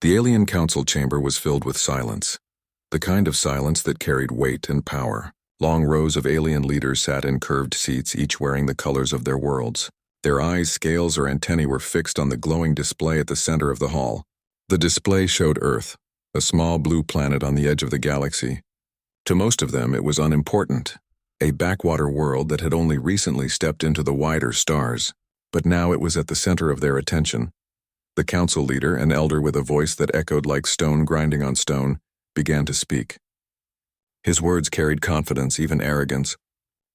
The alien council chamber was filled with silence, the kind of silence that carried weight and power. Long rows of alien leaders sat in curved seats, each wearing the colors of their worlds. Their eyes, scales, or antennae were fixed on the glowing display at the center of the hall. The display showed Earth, a small blue planet on the edge of the galaxy. To most of them, it was unimportant, a backwater world that had only recently stepped into the wider stars. But now it was at the center of their attention. The council leader, an elder with a voice that echoed like stone grinding on stone, began to speak. His words carried confidence, even arrogance.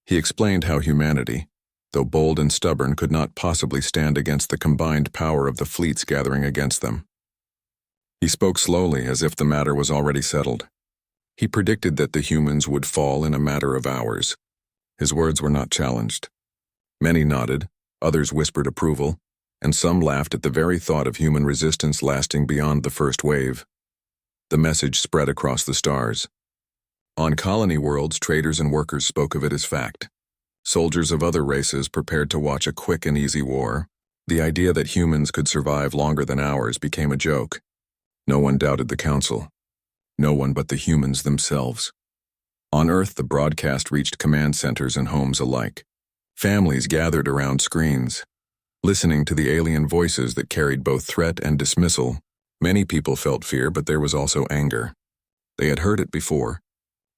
He explained how humanity, though bold and stubborn, could not possibly stand against the combined power of the fleets gathering against them. He spoke slowly, as if the matter was already settled. He predicted that the humans would fall in a matter of hours. His words were not challenged. Many nodded, others whispered approval, and some laughed at the very thought of human resistance lasting beyond the first wave. The message spread across the stars. On colony worlds, traders and workers spoke of it as fact. Soldiers of other races prepared to watch a quick and easy war. The idea that humans could survive longer than hours became a joke. No one doubted the council. No one but the humans themselves. On Earth, the broadcast reached command centers and homes alike. Families gathered around screens, listening to the alien voices that carried both threat and dismissal. Many people felt fear, but there was also anger. They had heard it before.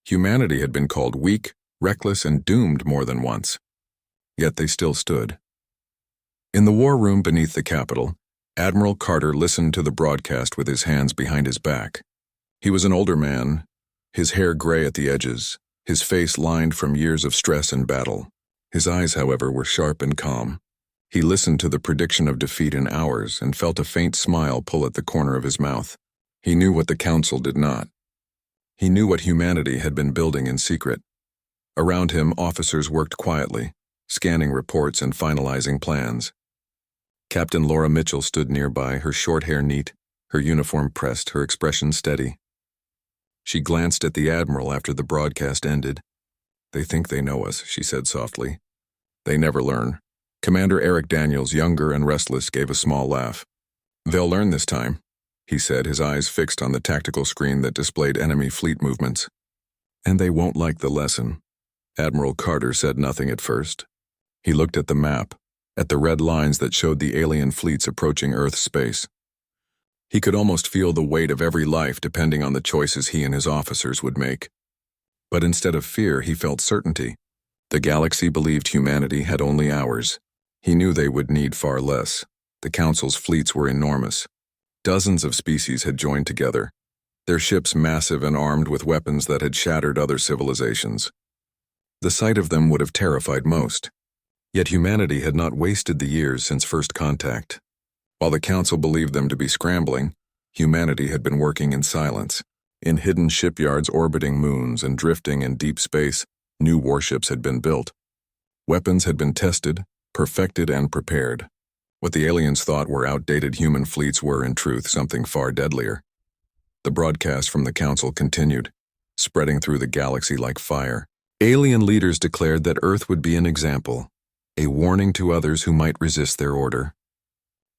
Humanity had been called weak, reckless, and doomed more than once. Yet they still stood. In the war room beneath the Capitol, Admiral Carter listened to the broadcast with his hands behind his back. He was an older man, his hair gray at the edges, his face lined from years of stress and battle. His eyes, however, were sharp and calm. He listened to the prediction of defeat in hours and felt a faint smile pull at the corner of his mouth. He knew what the council did not. He knew what humanity had been building in secret. Around him, officers worked quietly, scanning reports and finalizing plans. Captain Laura Mitchell stood nearby, her short hair neat, her uniform pressed, her expression steady. She glanced at the Admiral after the broadcast ended. "They think they know us," she said softly. "They never learn." Commander Eric Daniels, younger and restless, gave a small laugh. "They'll learn this time," he said, his eyes fixed on the tactical screen that displayed enemy fleet movements. "And they won't like the lesson." Admiral Carter said nothing at first. He looked at the map, at the red lines that showed the alien fleets approaching Earth's space. He could almost feel the weight of every life depending on the choices he and his officers would make. But instead of fear, he felt certainty. The galaxy believed humanity had only hours. He knew they would need far less. The Council's fleets were enormous. Dozens of species had joined together, their ships massive and armed with weapons that had shattered other civilizations. The sight of them would have terrified most. Yet humanity had not wasted the years since first contact. While the Council believed them to be scrambling, humanity had been working in silence. In hidden shipyards orbiting moons and drifting in deep space, new warships had been built. Weapons had been tested, perfected, and prepared. What the aliens thought were outdated human fleets were, in truth, something far deadlier. The broadcast from the Council continued, spreading through the galaxy like fire. Alien leaders declared that Earth would be an example, a warning to others who might resist their order.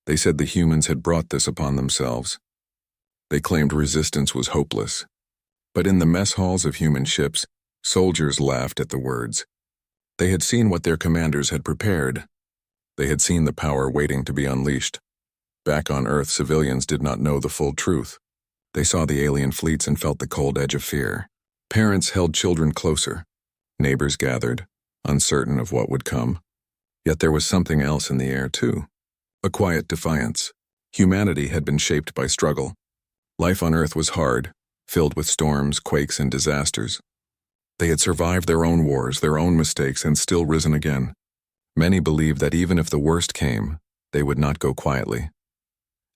They said the humans had brought this upon themselves. They claimed resistance was hopeless. But in the mess halls of human ships, soldiers laughed at the words. They had seen what their commanders had prepared. They had seen the power waiting to be unleashed. Back on Earth, civilians did not know the full truth. They saw the alien fleets and felt the cold edge of fear. Parents held children closer. Neighbors gathered, uncertain of what would come. Yet there was something else in the air, too. A quiet defiance. Humanity had been shaped by struggle. Life on Earth was hard, filled with storms, quakes, and disasters. They had survived their own wars, their own mistakes, and still risen again. Many believed that even if the worst came, they would not go quietly.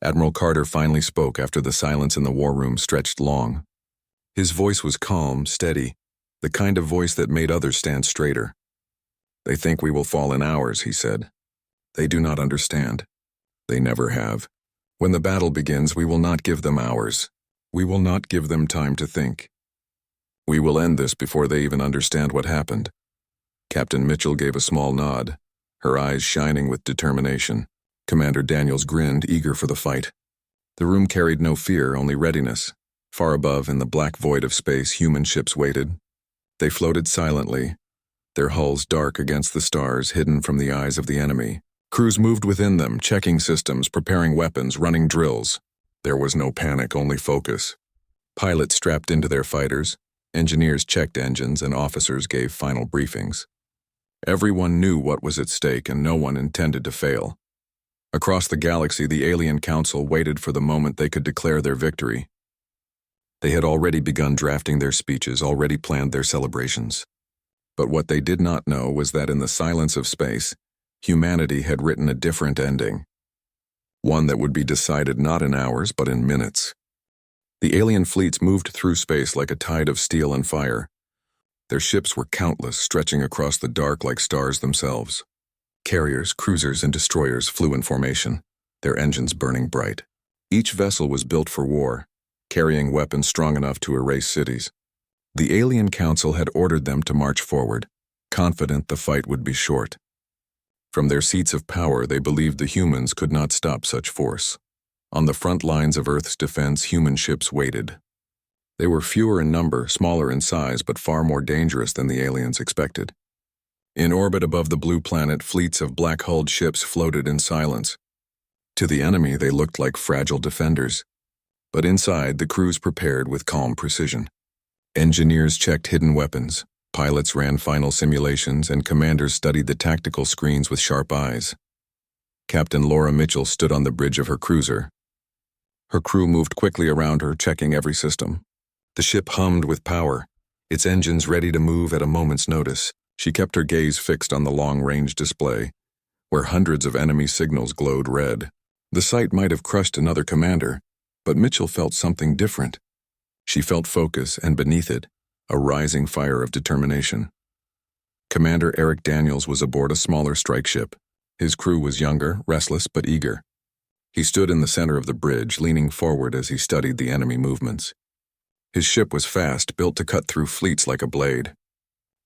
Admiral Carter finally spoke after the silence in the war room stretched long. His voice was calm, steady, the kind of voice that made others stand straighter. "They think we will fall in hours," he said. "They do not understand. They never have. When the battle begins, we will not give them hours. We will not give them time to think. We will end this before they even understand what happened." Captain Mitchell gave a small nod, her eyes shining with determination. Commander Daniels grinned, eager for the fight. The room carried no fear, only readiness. Far above, in the black void of space, human ships waited. They floated silently, their hulls dark against the stars, hidden from the eyes of the enemy. Crews moved within them, checking systems, preparing weapons, running drills. There was no panic, only focus. Pilots strapped into their fighters, engineers checked engines, and officers gave final briefings. Everyone knew what was at stake, and no one intended to fail. Across the galaxy, the Alien Council waited for the moment they could declare their victory. They had already begun drafting their speeches, already planned their celebrations. But what they did not know was that in the silence of space, humanity had written a different ending. One that would be decided not in hours, but in minutes. The alien fleets moved through space like a tide of steel and fire. Their ships were countless, stretching across the dark like stars themselves. Carriers, cruisers, and destroyers flew in formation, their engines burning bright. Each vessel was built for war, carrying weapons strong enough to erase cities. The Alien Council had ordered them to march forward, confident the fight would be short. From their seats of power, they believed the humans could not stop such force. On the front lines of Earth's defense, human ships waited. They were fewer in number, smaller in size, but far more dangerous than the aliens expected. In orbit above the blue planet, fleets of black-hulled ships floated in silence. To the enemy, they looked like fragile defenders. But inside, the crews prepared with calm precision. Engineers checked hidden weapons, pilots ran final simulations, and commanders studied the tactical screens with sharp eyes. Captain Laura Mitchell stood on the bridge of her cruiser. Her crew moved quickly around her, checking every system. The ship hummed with power, its engines ready to move at a moment's notice. She kept her gaze fixed on the long-range display, where hundreds of enemy signals glowed red. The sight might have crushed another commander, but Mitchell felt something different. She felt focus, and beneath it, a rising fire of determination. Commander Eric Daniels was aboard a smaller strike ship. His crew was younger, restless, but eager. He stood in the center of the bridge, leaning forward as he studied the enemy movements. His ship was fast, built to cut through fleets like a blade.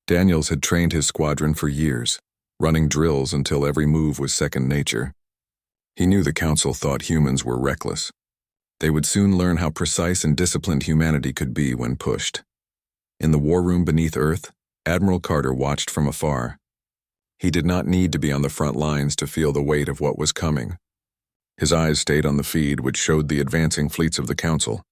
Daniels had trained his squadron for years, running drills until every move was second nature. He knew the Council thought humans were reckless. They would soon learn how precise and disciplined humanity could be when pushed. In the war room beneath Earth, Admiral Carter watched from afar. He did not need to be on the front lines to feel the weight of what was coming. His eyes stayed on the feed, which showed the advancing fleets of the Council.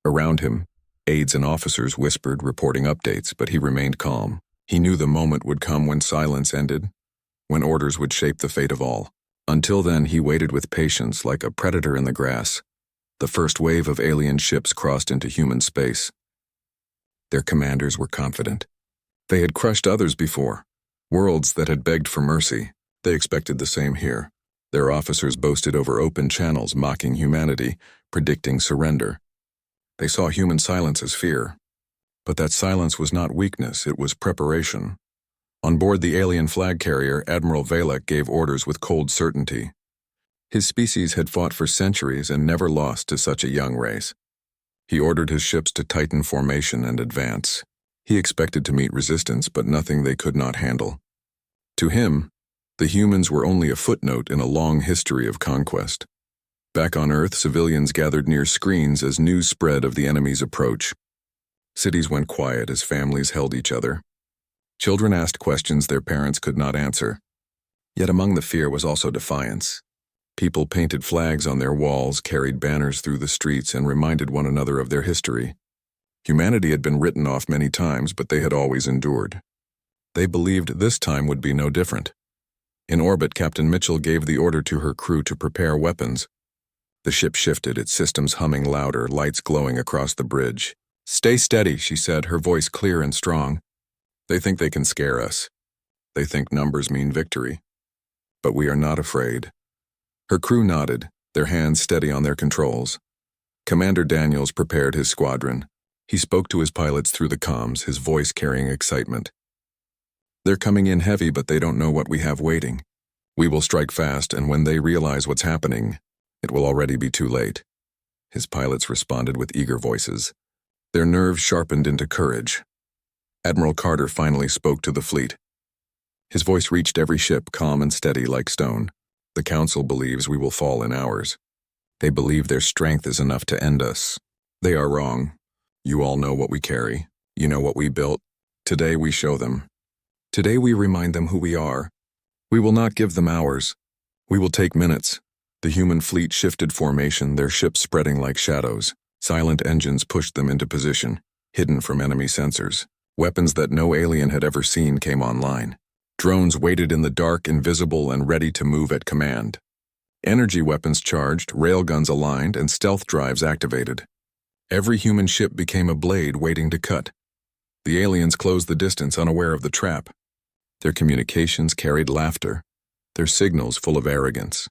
Around him, aides and officers whispered, reporting updates, but he remained calm. He knew the moment would come when silence ended, when orders would shape the fate of all. Until then, he waited with patience, like a predator in the grass. The first wave of alien ships crossed into human space. Their commanders were confident. They had crushed others before, worlds that had begged for mercy. They expected the same here. Their officers boasted over open channels, mocking humanity, predicting surrender. They saw human silence as fear. But that silence was not weakness, it was preparation. On board the alien flag carrier, Admiral Valek gave orders with cold certainty. His species had fought for centuries and never lost to such a young race. He ordered his ships to tighten formation and advance. He expected to meet resistance, but nothing they could not handle. To him, the humans were only a footnote in a long history of conquest. Back on Earth, civilians gathered near screens as news spread of the enemy's approach. Cities went quiet as families held each other. Children asked questions their parents could not answer. Yet among the fear was also defiance. People painted flags on their walls, carried banners through the streets, and reminded one another of their history. Humanity had been written off many times, but they had always endured. They believed this time would be no different. In orbit, Captain Mitchell gave the order to her crew to prepare weapons. The ship shifted, its systems humming louder, lights glowing across the bridge. "Stay steady," she said, her voice clear and strong. "They think they can scare us. They think numbers mean victory. But we are not afraid." Her crew nodded, their hands steady on their controls. Commander Daniels prepared his squadron. He spoke to his pilots through the comms, his voice carrying excitement. "They're coming in heavy, but they don't know what we have waiting. We will strike fast, and when they realize what's happening, it will already be too late." His pilots responded with eager voices. Their nerves sharpened into courage. Admiral Carter finally spoke to the fleet. His voice reached every ship, calm and steady like stone. "The Council believes we will fall in hours. They believe their strength is enough to end us. They are wrong. You all know what we carry. You know what we built. Today we show them. Today we remind them who we are. We will not give them hours. We will take minutes. The human fleet shifted formation, their ships spreading like shadows. Silent engines pushed them into position, hidden from enemy sensors. Weapons that no alien had ever seen came online. Drones waited in the dark, invisible and ready to move at command. Energy weapons charged, railguns aligned, and stealth drives activated. Every human ship became a blade waiting to cut. The aliens closed the distance, unaware of the trap. Their communications carried laughter, their signals full of arrogance.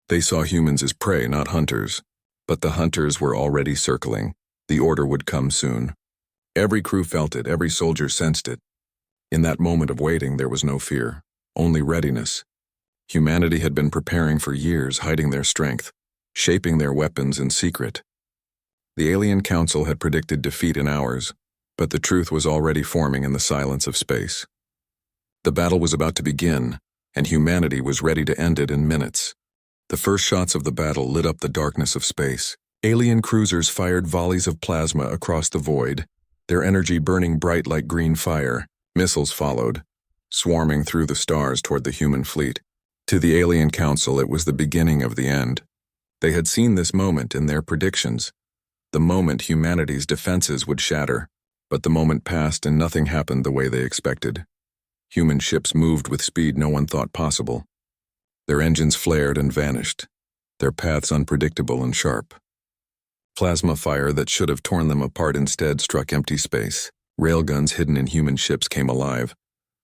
They saw humans as prey, not hunters. But the hunters were already circling. The order would come soon. Every crew felt it, every soldier sensed it. In that moment of waiting, there was no fear, only readiness. Humanity had been preparing for years, hiding their strength, shaping their weapons in secret. The Alien Council had predicted defeat in hours, but the truth was already forming in the silence of space. The battle was about to begin, and humanity was ready to end it in minutes. The first shots of the battle lit up the darkness of space. Alien cruisers fired volleys of plasma across the void, their energy burning bright like green fire. Missiles followed, swarming through the stars toward the human fleet. To the Alien Council, it was the beginning of the end. They had seen this moment in their predictions. The moment humanity's defenses would shatter. But the moment passed and nothing happened the way they expected. Human ships moved with speed no one thought possible. Their engines flared and vanished, their paths unpredictable and sharp. Plasma fire that should have torn them apart instead struck empty space. Railguns hidden in human ships came alive,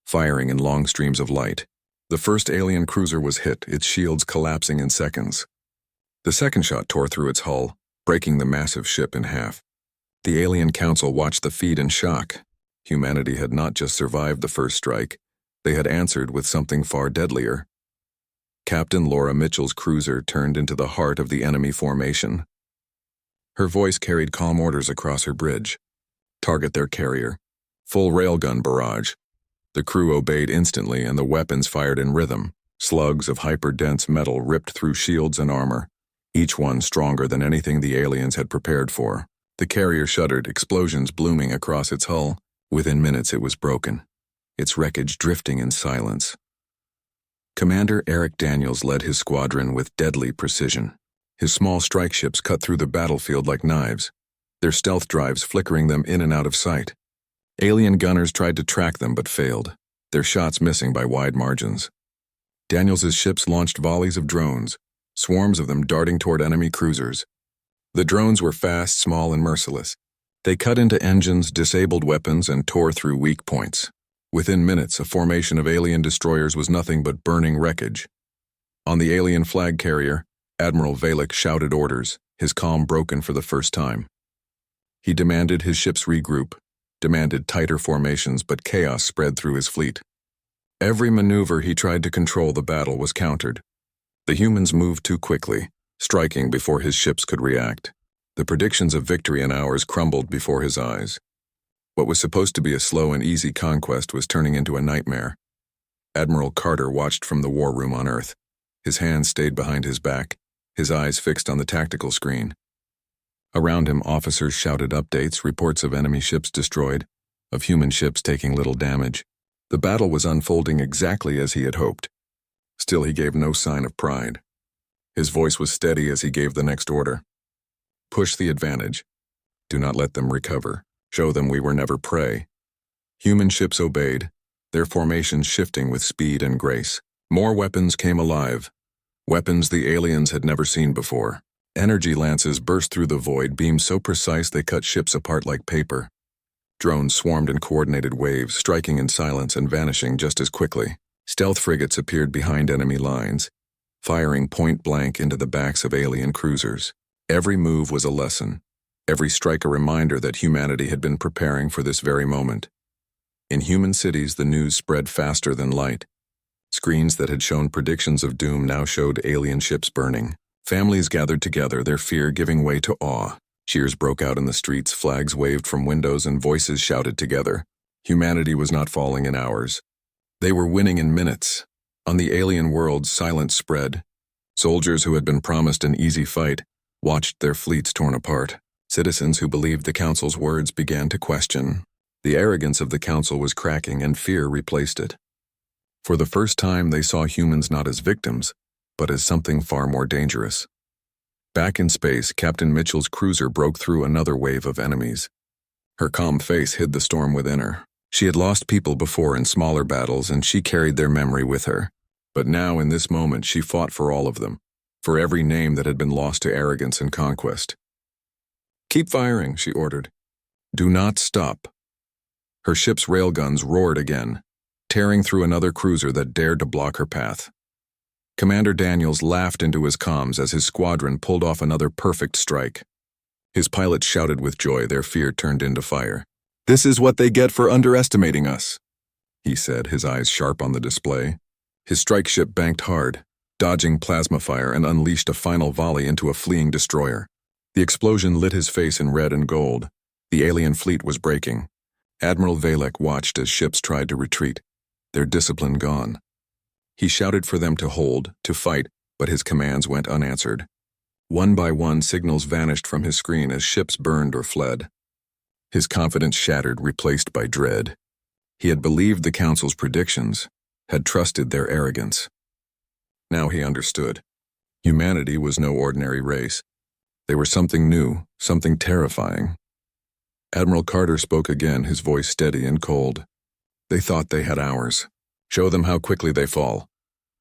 firing in long streams of light. The first alien cruiser was hit, its shields collapsing in seconds. The second shot tore through its hull, breaking the massive ship in half. The Alien Council watched the feat in shock. Humanity had not just survived the first strike, they had answered with something far deadlier. Captain Laura Mitchell's cruiser turned into the heart of the enemy formation. Her voice carried calm orders across her bridge. Target their carrier. Full railgun barrage. The crew obeyed instantly and the weapons fired in rhythm. Slugs of hyper-dense metal ripped through shields and armor, each one stronger than anything the aliens had prepared for. The carrier shuddered, explosions blooming across its hull. Within minutes it was broken, its wreckage drifting in silence. Commander Eric Daniels led his squadron with deadly precision. His small strike ships cut through the battlefield like knives, their stealth drives flickering them in and out of sight. Alien gunners tried to track them but failed, their shots missing by wide margins. Daniels's ships launched volleys of drones, swarms of them darting toward enemy cruisers. The drones were fast, small, and merciless. They cut into engines, disabled weapons, and tore through weak points. Within minutes, a formation of alien destroyers was nothing but burning wreckage. On the alien flag carrier, Admiral Valek shouted orders, his calm broken for the first time. He demanded his ships regroup, demanded tighter formations, but chaos spread through his fleet. Every maneuver he tried to control the battle was countered. The humans moved too quickly, striking before his ships could react. The predictions of victory in hours crumbled before his eyes. What was supposed to be a slow and easy conquest was turning into a nightmare. Admiral Carter watched from the war room on Earth. His hands stayed behind his back, his eyes fixed on the tactical screen. Around him, officers shouted updates, reports of enemy ships destroyed, of human ships taking little damage. The battle was unfolding exactly as he had hoped. Still, he gave no sign of pride. His voice was steady as he gave the next order. Push the advantage. Do not let them recover. Show them we were never prey. Human ships obeyed, their formations shifting with speed and grace. More weapons came alive. Weapons the aliens had never seen before. Energy lances burst through the void, beams so precise they cut ships apart like paper. Drones swarmed in coordinated waves, striking in silence and vanishing just as quickly. Stealth frigates appeared behind enemy lines, firing point blank into the backs of alien cruisers. Every move was a lesson, every strike a reminder that humanity had been preparing for this very moment. In human cities, the news spread faster than light. Screens that had shown predictions of doom now showed alien ships burning. Families gathered together, their fear giving way to awe. Cheers broke out in the streets, flags waved from windows, and voices shouted together. Humanity was not falling in hours. They were winning in minutes. On the alien world, silence spread. Soldiers who had been promised an easy fight watched their fleets torn apart. Citizens who believed the council's words began to question. The arrogance of the council was cracking and fear replaced it. For the first time, they saw humans not as victims, but as something far more dangerous. Back in space, Captain Mitchell's cruiser broke through another wave of enemies. Her calm face hid the storm within her. She had lost people before in smaller battles, and she carried their memory with her. But now, in this moment, she fought for all of them, for every name that had been lost to arrogance and conquest. "Keep firing," she ordered. "Do not stop." Her ship's railguns roared again, tearing through another cruiser that dared to block her path. Commander Daniels laughed into his comms as his squadron pulled off another perfect strike. His pilots shouted with joy, their fear turned into fire. "This is what they get for underestimating us," he said, his eyes sharp on the display. His strike ship banked hard, dodging plasma fire, and unleashed a final volley into a fleeing destroyer. The explosion lit his face in red and gold. The alien fleet was breaking. Admiral Valek watched as ships tried to retreat, their discipline gone. He shouted for them to hold, to fight, but his commands went unanswered. One by one, signals vanished from his screen as ships burned or fled. His confidence shattered, replaced by dread. He had believed the Council's predictions, had trusted their arrogance. Now he understood. Humanity was no ordinary race. They were something new, something terrifying. Admiral Carter spoke again, his voice steady and cold. "They thought they had hours. Show them how quickly they fall."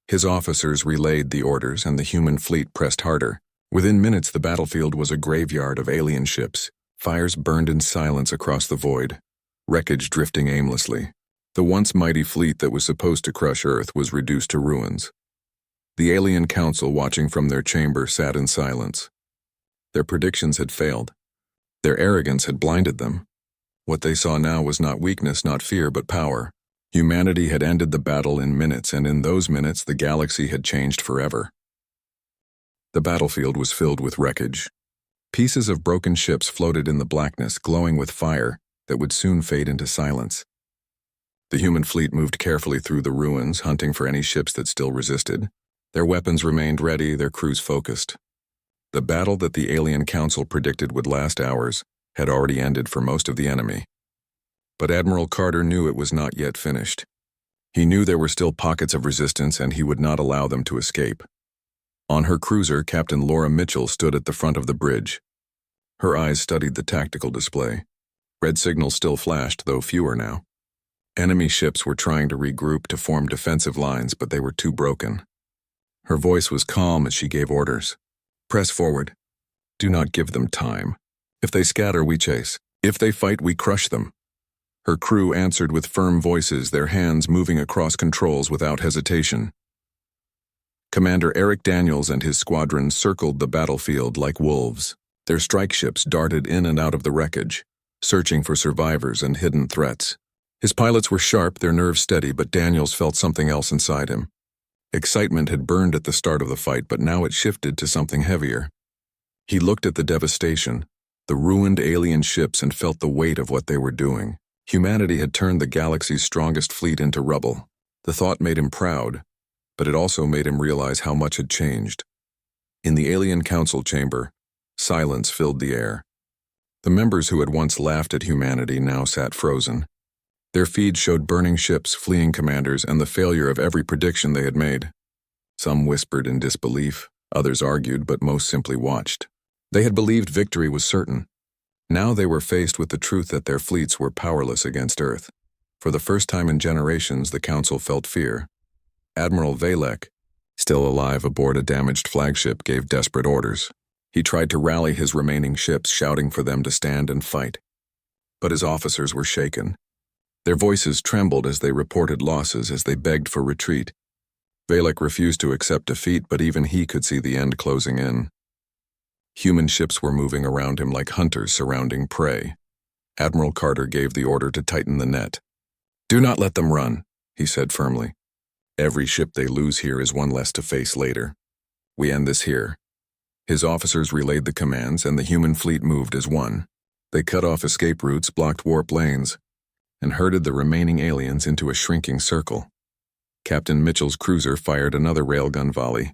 His officers relayed the orders, and the human fleet pressed harder. Within minutes, the battlefield was a graveyard of alien ships. Fires burned in silence across the void, wreckage drifting aimlessly. The once mighty fleet that was supposed to crush Earth was reduced to ruins. The alien council, watching from their chamber, sat in silence. Their predictions had failed. Their arrogance had blinded them. What they saw now was not weakness, not fear, but power. Humanity had ended the battle in minutes, and in those minutes the galaxy had changed forever. The battlefield was filled with wreckage. Pieces of broken ships floated in the blackness, glowing with fire that would soon fade into silence. The human fleet moved carefully through the ruins, hunting for any ships that still resisted. Their weapons remained ready, their crews focused. The battle that the alien council predicted would last hours had already ended for most of the enemy. But Admiral Carter knew it was not yet finished. He knew there were still pockets of resistance, and he would not allow them to escape. On her cruiser, Captain Laura Mitchell stood at the front of the bridge. Her eyes studied the tactical display. Red signals still flashed, though fewer now. Enemy ships were trying to regroup to form defensive lines, but they were too broken. Her voice was calm as she gave orders. "Press forward. Do not give them time. If they scatter, we chase. If they fight, we crush them." Her crew answered with firm voices, their hands moving across controls without hesitation. Commander Eric Daniels and his squadron circled the battlefield like wolves. Their strike ships darted in and out of the wreckage, searching for survivors and hidden threats. His pilots were sharp, their nerves steady, but Daniels felt something else inside him. Excitement had burned at the start of the fight, but now it shifted to something heavier. He looked at the devastation, the ruined alien ships, and felt the weight of what they were doing. Humanity had turned the galaxy's strongest fleet into rubble. The thought made him proud, but it also made him realize how much had changed. In the alien council chamber, silence filled the air. The members who had once laughed at humanity now sat frozen. Their feeds showed burning ships, fleeing commanders, and the failure of every prediction they had made. Some whispered in disbelief, others argued, but most simply watched. They had believed victory was certain. Now they were faced with the truth that their fleets were powerless against Earth. For the first time in generations, the Council felt fear. Admiral Valek, still alive aboard a damaged flagship, gave desperate orders. He tried to rally his remaining ships, shouting for them to stand and fight. But his officers were shaken. Their voices trembled as they reported losses, as they begged for retreat. Valek refused to accept defeat, but even he could see the end closing in. Human ships were moving around him like hunters surrounding prey. Admiral Carter gave the order to tighten the net. "Do not let them run," he said firmly. "Every ship they lose here is one less to face later. We end this here." His officers relayed the commands, and the human fleet moved as one. They cut off escape routes, blocked warp lanes, and herded the remaining aliens into a shrinking circle. Captain Mitchell's cruiser fired another railgun volley,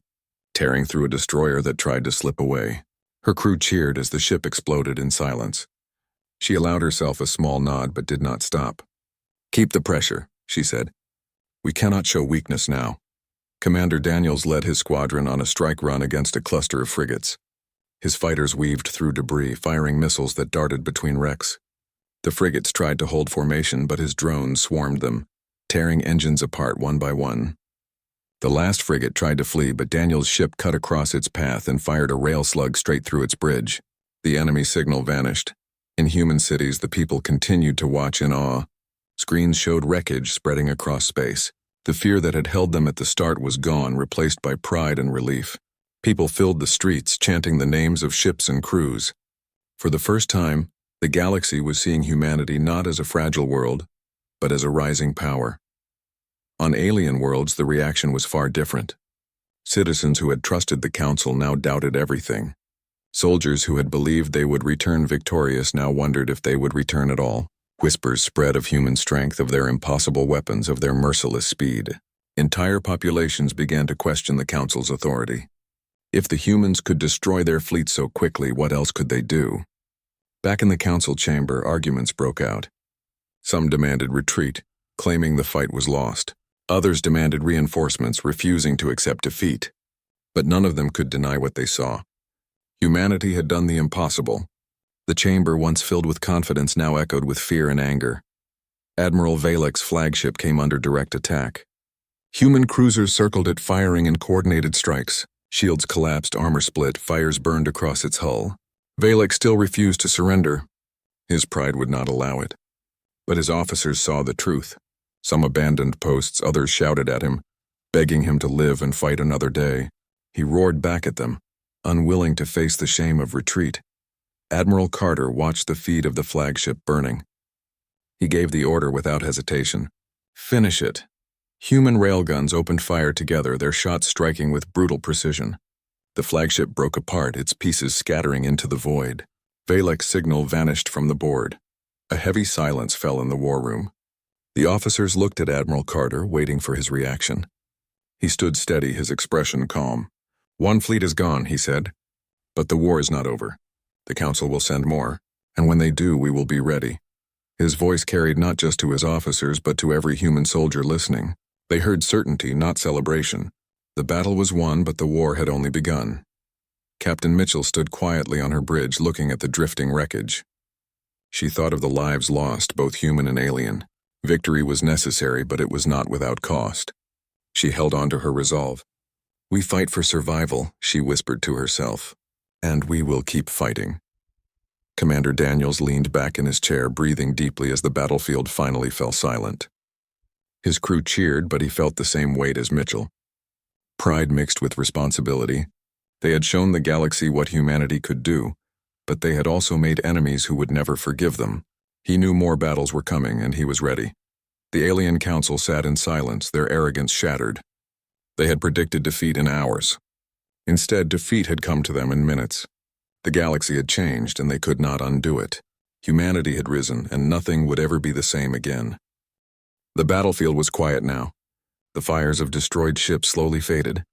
tearing through a destroyer that tried to slip away. Her crew cheered as the ship exploded in silence. She allowed herself a small nod but did not stop. "Keep the pressure," she said. "We cannot show weakness now." Commander Daniels led his squadron on a strike run against a cluster of frigates. His fighters weaved through debris, firing missiles that darted between wrecks. The frigates tried to hold formation, but his drones swarmed them, tearing engines apart one by one. The last frigate tried to flee, but Daniels' ship cut across its path and fired a rail slug straight through its bridge. The enemy signal vanished. In human cities, the people continued to watch in awe. Screens showed wreckage spreading across space. The fear that had held them at the start was gone, replaced by pride and relief. People filled the streets, chanting the names of ships and crews. For the first time, the galaxy was seeing humanity not as a fragile world, but as a rising power. On alien worlds, the reaction was far different. Citizens who had trusted the Council now doubted everything. Soldiers who had believed they would return victorious now wondered if they would return at all. Whispers spread of human strength, of their impossible weapons, of their merciless speed. Entire populations began to question the Council's authority. If the humans could destroy their fleet so quickly, what else could they do? Back in the Council chamber, arguments broke out. Some demanded retreat, claiming the fight was lost. Others demanded reinforcements, refusing to accept defeat. But none of them could deny what they saw. Humanity had done the impossible. The chamber, once filled with confidence, now echoed with fear and anger. Admiral Valek's flagship came under direct attack. Human cruisers circled it, firing in coordinated strikes. Shields collapsed, armor split, fires burned across its hull. Valek still refused to surrender. His pride would not allow it. But his officers saw the truth. Some abandoned posts, others shouted at him, begging him to live and fight another day. He roared back at them, unwilling to face the shame of retreat. Admiral Carter watched the feed of the flagship burning. He gave the order without hesitation. "Finish it." Human railguns opened fire together, their shots striking with brutal precision. The flagship broke apart, its pieces scattering into the void. Valek's signal vanished from the board. A heavy silence fell in the war room. The officers looked at Admiral Carter, waiting for his reaction. He stood steady, his expression calm. "One fleet is gone," he said. "But the war is not over. The Council will send more, and when they do, we will be ready." His voice carried not just to his officers, but to every human soldier listening. They heard certainty, not celebration. The battle was won, but the war had only begun. Captain Mitchell stood quietly on her bridge, looking at the drifting wreckage. She thought of the lives lost, both human and alien. Victory was necessary, but it was not without cost. She held on to her resolve. "We fight for survival," she whispered to herself, "and we will keep fighting." Commander Daniels leaned back in his chair, breathing deeply as the battlefield finally fell silent. His crew cheered, but he felt the same weight as Mitchell. Pride mixed with responsibility. They had shown the galaxy what humanity could do, but they had also made enemies who would never forgive them. He knew more battles were coming, and he was ready. The Alien Council sat in silence, their arrogance shattered. They had predicted defeat in hours. Instead, defeat had come to them in minutes. The galaxy had changed, and they could not undo it. Humanity had risen, and nothing would ever be the same again. The battlefield was quiet now. The fires of destroyed ships slowly faded,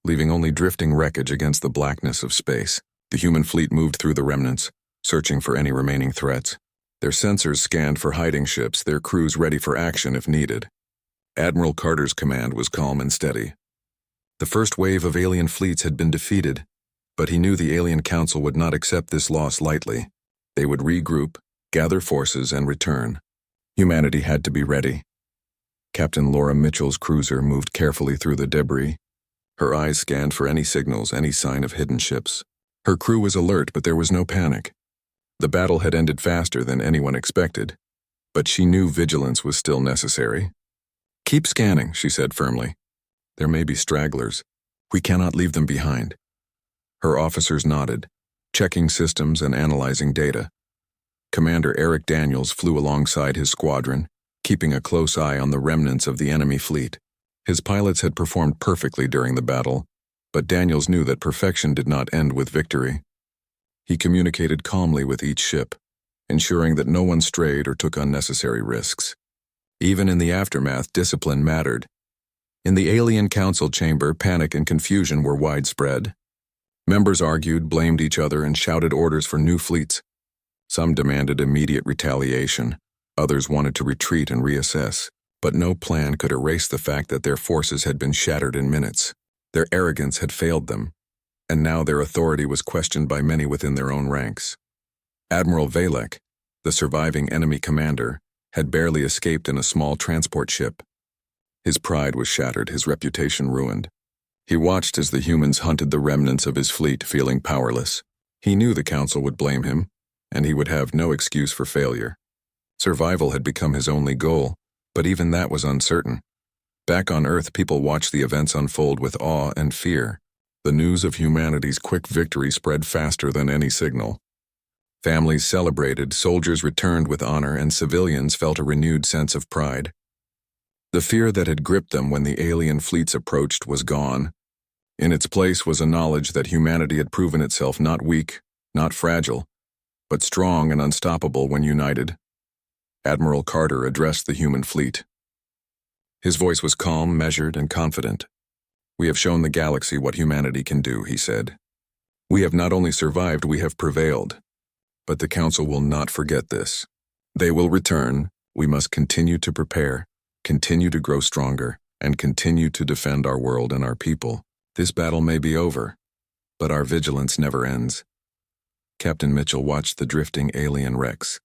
leaving only drifting wreckage against the blackness of space. The human fleet moved through the remnants, searching for any remaining threats. Their sensors scanned for hiding ships, their crews ready for action if needed. Admiral Carter's command was calm and steady. The first wave of alien fleets had been defeated, but he knew the Alien Council would not accept this loss lightly. They would regroup, gather forces, and return. Humanity had to be ready. Captain Laura Mitchell's cruiser moved carefully through the debris. Her eyes scanned for any signals, any sign of hidden ships. Her crew was alert, but there was no panic. The battle had ended faster than anyone expected, but she knew vigilance was still necessary. "Keep scanning," she said firmly. "There may be stragglers. We cannot leave them behind." Her officers nodded, checking systems and analyzing data. Commander Eric Daniels flew alongside his squadron, keeping a close eye on the remnants of the enemy fleet. His pilots had performed perfectly during the battle, but Daniels knew that perfection did not end with victory. He communicated calmly with each ship, ensuring that no one strayed or took unnecessary risks. Even in the aftermath, discipline mattered. In the Alien Council chamber, panic and confusion were widespread. Members argued, blamed each other, and shouted orders for new fleets. Some demanded immediate retaliation. Others wanted to retreat and reassess. But no plan could erase the fact that their forces had been shattered in minutes. Their arrogance had failed them, and now their authority was questioned by many within their own ranks. Admiral Valek, the surviving enemy commander, had barely escaped in a small transport ship. His pride was shattered, his reputation ruined. He watched as the humans hunted the remnants of his fleet, feeling powerless. He knew the council would blame him, and he would have no excuse for failure. Survival had become his only goal, but even that was uncertain. Back on Earth, people watched the events unfold with awe and fear. The news of humanity's quick victory spread faster than any signal. Families celebrated, soldiers returned with honor, and civilians felt a renewed sense of pride. The fear that had gripped them when the alien fleets approached was gone. In its place was a knowledge that humanity had proven itself not weak, not fragile, but strong and unstoppable when united. Admiral Carter addressed the human fleet. His voice was calm, measured, and confident. "We have shown the galaxy what humanity can do," he said. "We have not only survived, we have prevailed. But the Council will not forget this. They will return. We must continue to prepare, continue to grow stronger, and continue to defend our world and our people. This battle may be over, but our vigilance never ends." Captain Mitchell watched the drifting alien wrecks.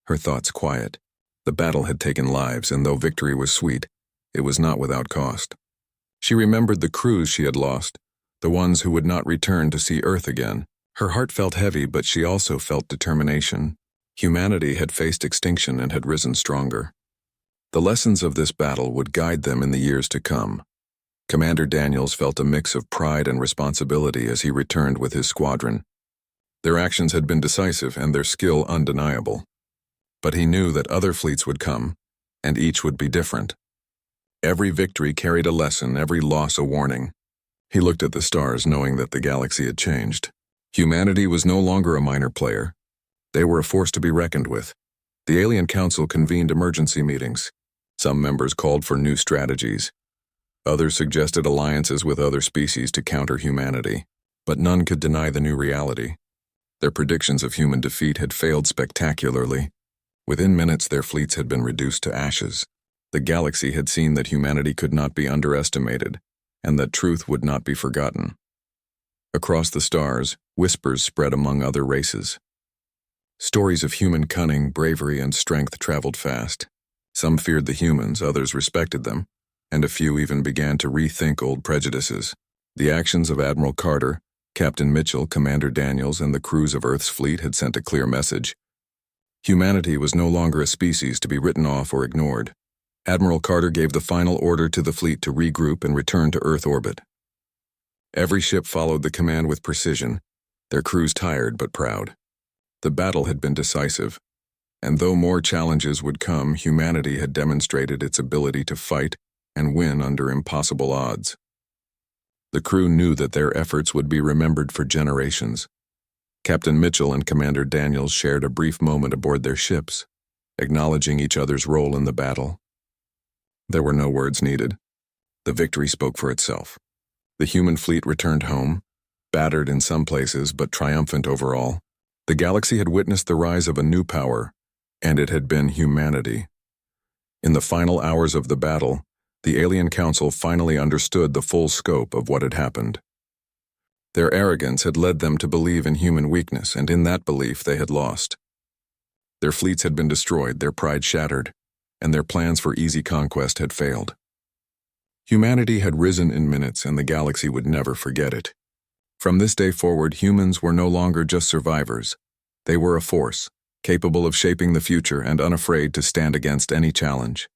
Her thoughts quiet. The battle had taken lives, and though victory was sweet, it was not without cost. She remembered the crews she had lost, the ones who would not return to see Earth again. Her heart felt heavy, but she also felt determination. Humanity had faced extinction and had risen stronger. The lessons of this battle would guide them in the years to come. Commander Daniels felt a mix of pride and responsibility as he returned with his squadron. Their actions had been decisive and their skill undeniable. But he knew that other fleets would come, and each would be different. Every victory carried a lesson, every loss a warning. He looked at the stars, knowing that the galaxy had changed. Humanity was no longer a minor player. They were a force to be reckoned with. The Alien Council convened emergency meetings. Some members called for new strategies. Others suggested alliances with other species to counter humanity. But none could deny the new reality. Their predictions of human defeat had failed spectacularly. Within minutes, their fleets had been reduced to ashes. The galaxy had seen that humanity could not be underestimated, and that truth would not be forgotten. Across the stars, whispers spread among other races. Stories of human cunning, bravery, and strength traveled fast. Some feared the humans, others respected them, and a few even began to rethink old prejudices. The actions of Admiral Carter, Captain Mitchell, Commander Daniels, and the crews of Earth's fleet had sent a clear message. Humanity was no longer a species to be written off or ignored. Admiral Carter gave the final order to the fleet to regroup and return to Earth orbit. Every ship followed the command with precision, their crews tired but proud. The battle had been decisive, and though more challenges would come, humanity had demonstrated its ability to fight and win under impossible odds. The crew knew that their efforts would be remembered for generations. Captain Mitchell and Commander Daniels shared a brief moment aboard their ships, acknowledging each other's role in the battle. There were no words needed. The victory spoke for itself. The human fleet returned home, battered in some places but triumphant overall. The galaxy had witnessed the rise of a new power, and it had been humanity. In the final hours of the battle, the Alien Council finally understood the full scope of what had happened. Their arrogance had led them to believe in human weakness, and in that belief they had lost. Their fleets had been destroyed, their pride shattered, and their plans for easy conquest had failed. Humanity had risen in minutes, and the galaxy would never forget it. From this day forward, humans were no longer just survivors. They were a force, capable of shaping the future and unafraid to stand against any challenge.